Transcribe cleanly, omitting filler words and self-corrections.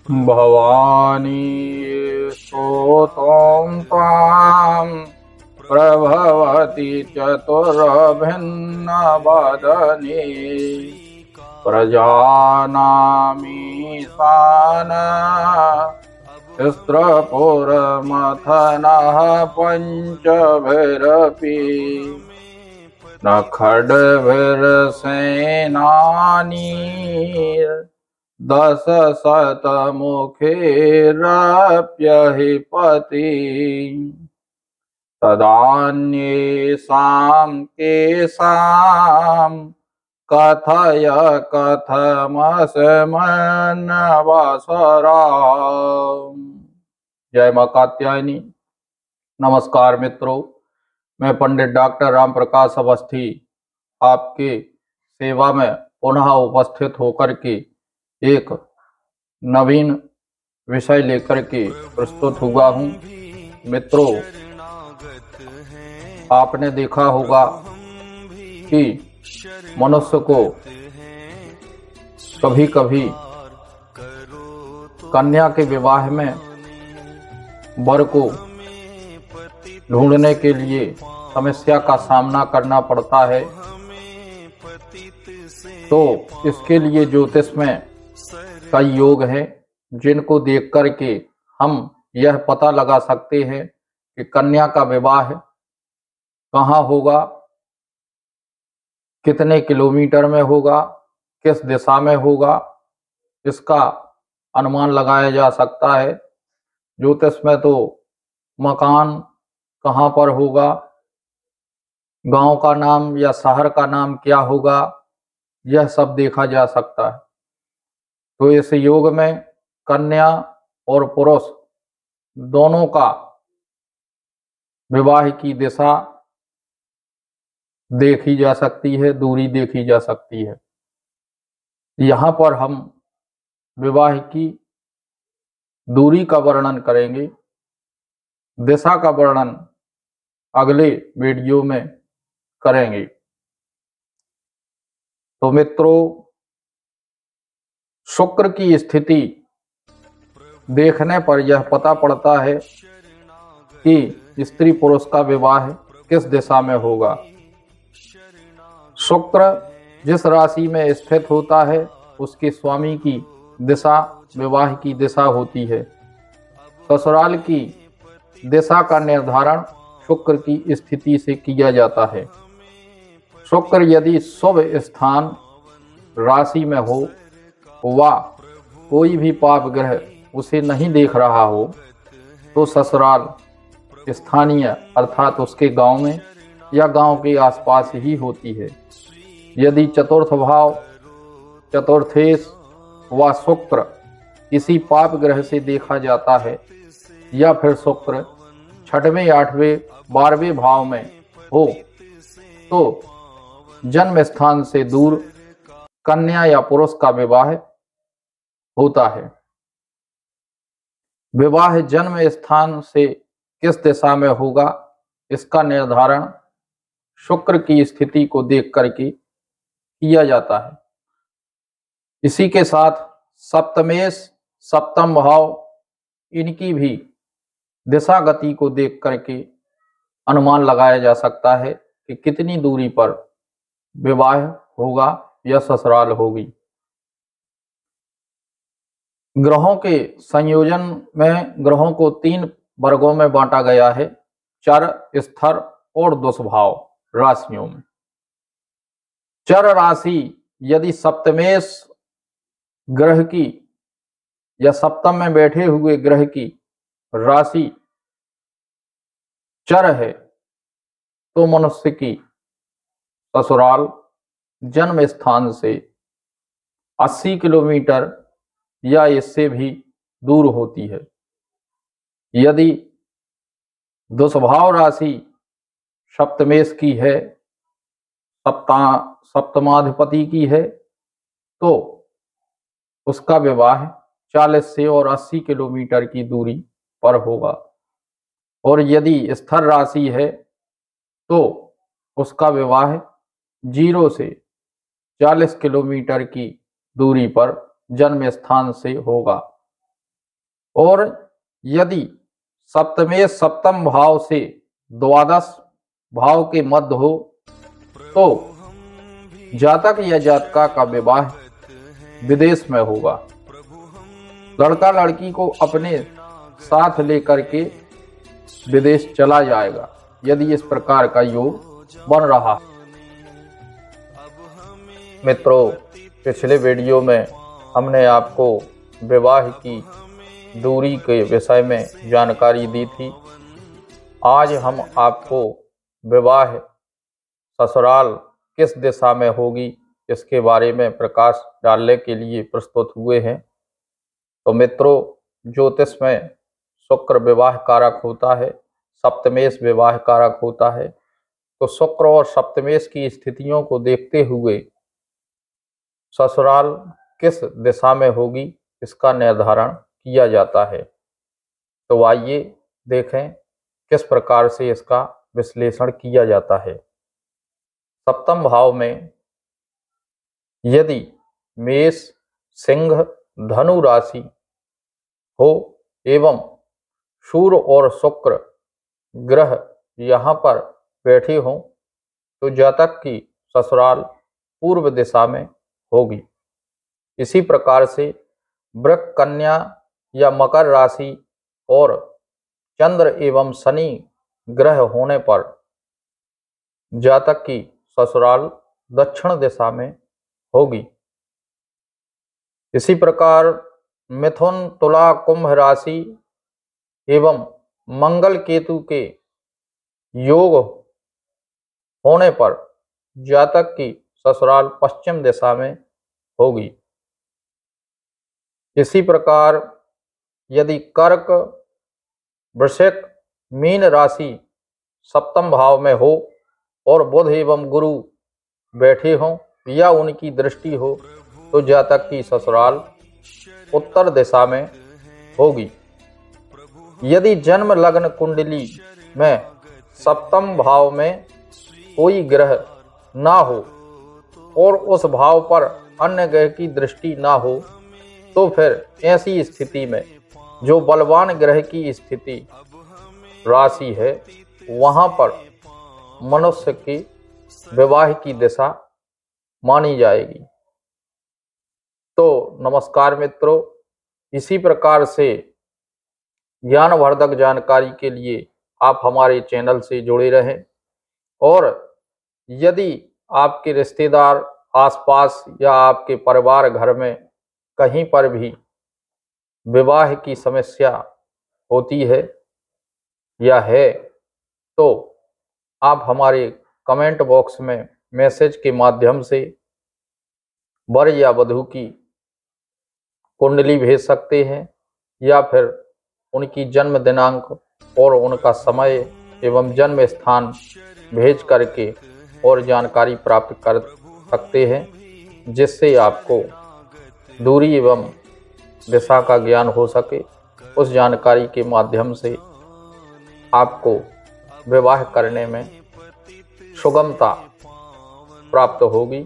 भवानी स्तोत्रं त्वां प्रभवति चतुर्भिन्नवदने प्रजानामीशानः स्त्रपुरमथनः पञ्चभिरपि न खड्गभिर्सेनानी दशशतमुखैरप्यहिपति तदान्येषां केषां कथय कथमस्मन्नवसरा। जय मां कात्यायनी। नमस्कार मित्रों, मैं पंडित डॉक्टर राम प्रकाश अवस्थी आपके सेवा में पुनः उपस्थित होकर के एक नवीन विषय लेकर के प्रस्तुत हुआ हूँ। मित्रों, आपने देखा होगा कि मनुष्य को कभी कभी कन्या के विवाह में वर को ढूंढने के लिए समस्या का सामना करना पड़ता है। तो इसके लिए ज्योतिष में कई योग हैं जिनको देख करके हम यह पता लगा सकते हैं कि कन्या का विवाह कहाँ होगा, कितने किलोमीटर में होगा, किस दिशा में होगा, इसका अनुमान लगाया जा सकता है। ज्योतिष में तो मकान कहाँ पर होगा, गांव का नाम या शहर का नाम क्या होगा, यह सब देखा जा सकता है। तो इस योग में कन्या और पुरुष दोनों का विवाह की दिशा देखी जा सकती है, दूरी देखी जा सकती है। यहाँ पर हम विवाह की दूरी का वर्णन करेंगे, दिशा का वर्णन अगले वीडियो में करेंगे। तो मित्रों, शुक्र की स्थिति देखने पर यह पता पड़ता है कि स्त्री पुरुष का विवाह किस दिशा में होगा। शुक्र जिस राशि में स्थित होता है उसके स्वामी की दिशा विवाह की दिशा होती है। ससुराल की दिशा का निर्धारण शुक्र की स्थिति से किया जाता है। शुक्र यदि शुभ स्थान राशि में हो वा कोई भी पाप ग्रह उसे नहीं देख रहा हो तो ससुराल स्थानीय अर्थात उसके गांव में या गांव के आसपास ही होती है। यदि चतुर्थ भाव चतुर्थेश व शुक्र किसी पाप ग्रह से देखा जाता है या फिर शुक्र छठवें, आठवें, 12वें भाव में हो तो जन्म स्थान से दूर कन्या या पुरुष का विवाह होता है। विवाह जन्म स्थान से किस दिशा में होगा इसका निर्धारण शुक्र की स्थिति को देख करके किया जाता है। इसी के साथ सप्तमेश, सप्तम भाव, इनकी भी दिशा गति को देख करके अनुमान लगाया जा सकता है कि कितनी दूरी पर विवाह होगा या ससुराल होगी। ग्रहों के संयोजन में ग्रहों को 3 वर्गों में बांटा गया है, चर, स्थिर और दुष्भाव राशियों में। चर राशि यदि सप्तमेश ग्रह की या सप्तम में बैठे हुए ग्रह की राशि चर है तो मनुष्य की ससुराल जन्म स्थान से 80 किलोमीटर या इससे भी दूर होती है। यदि दुष्भाव राशि सप्तमेश की है, सप्तमाधिपति की है, तो उसका विवाह 40 से और 80 किलोमीटर की दूरी पर होगा। और यदि स्थिर राशि है तो उसका विवाह 0 से 40 किलोमीटर की दूरी पर जन्म स्थान से होगा। और यदि सप्तमेश सप्तम भाव से द्वादश भाव के मध्य हो तो जातक या जातका का विवाह विदेश में होगा। लड़का लड़की को अपने साथ लेकर के विदेश चला जाएगा यदि इस प्रकार का योग बन रहा। मित्रों, पिछले वीडियो में हमने आपको विवाह की दूरी के विषय में जानकारी दी थी। आज हम आपको विवाह ससुराल किस दिशा में होगी इसके बारे में प्रकाश डालने के लिए प्रस्तुत हुए हैं। तो मित्रों, ज्योतिष में शुक्र विवाह कारक होता है, सप्तमेश विवाह कारक होता है। तो शुक्र और सप्तमेश की स्थितियों को देखते हुए ससुराल किस दिशा में होगी इसका निर्धारण किया जाता है। तो आइए देखें किस प्रकार से इसका विश्लेषण किया जाता है। सप्तम भाव में यदि मेष, सिंह, धनु राशि हो एवं सूर्य और शुक्र ग्रह यहाँ पर बैठे हों तो जातक की ससुराल पूर्व दिशा में होगी। इसी प्रकार से वृक, कन्या या मकर राशि और चंद्र एवं शनि ग्रह होने पर जातक की ससुराल दक्षिण दिशा में होगी। इसी प्रकार मिथुन, तुला, कुंभ राशि एवं मंगल केतु के योग होने पर जातक की ससुराल पश्चिम दिशा में होगी। इसी प्रकार यदि कर्क, वृश्चिक, मीन राशि सप्तम भाव में हो और बुध एवं गुरु बैठे हों या उनकी दृष्टि हो तो जातक की ससुराल उत्तर दिशा में होगी। यदि जन्म लग्न कुंडली में सप्तम भाव में कोई ग्रह ना हो और उस भाव पर अन्य ग्रह की दृष्टि ना हो तो फिर ऐसी स्थिति में जो बलवान ग्रह की स्थिति राशि है वहां पर मनुष्य की विवाह की दिशा मानी जाएगी। तो नमस्कार मित्रों, इसी प्रकार से ज्ञानवर्धक जानकारी के लिए आप हमारे चैनल से जुड़े रहें और यदि आपके रिश्तेदार आसपास या आपके परिवार घर में कहीं पर भी विवाह की समस्या होती है या है तो आप हमारे कमेंट बॉक्स में मैसेज के माध्यम से वर या वधू की कुंडली भेज सकते हैं या फिर उनकी जन्म दिनांक और उनका समय एवं जन्म स्थान भेज करके और जानकारी प्राप्त कर सकते हैं जिससे आपको दूरी एवं दिशा का ज्ञान हो सके। उस जानकारी के माध्यम से आपको विवाह करने में सुगमता प्राप्त होगी।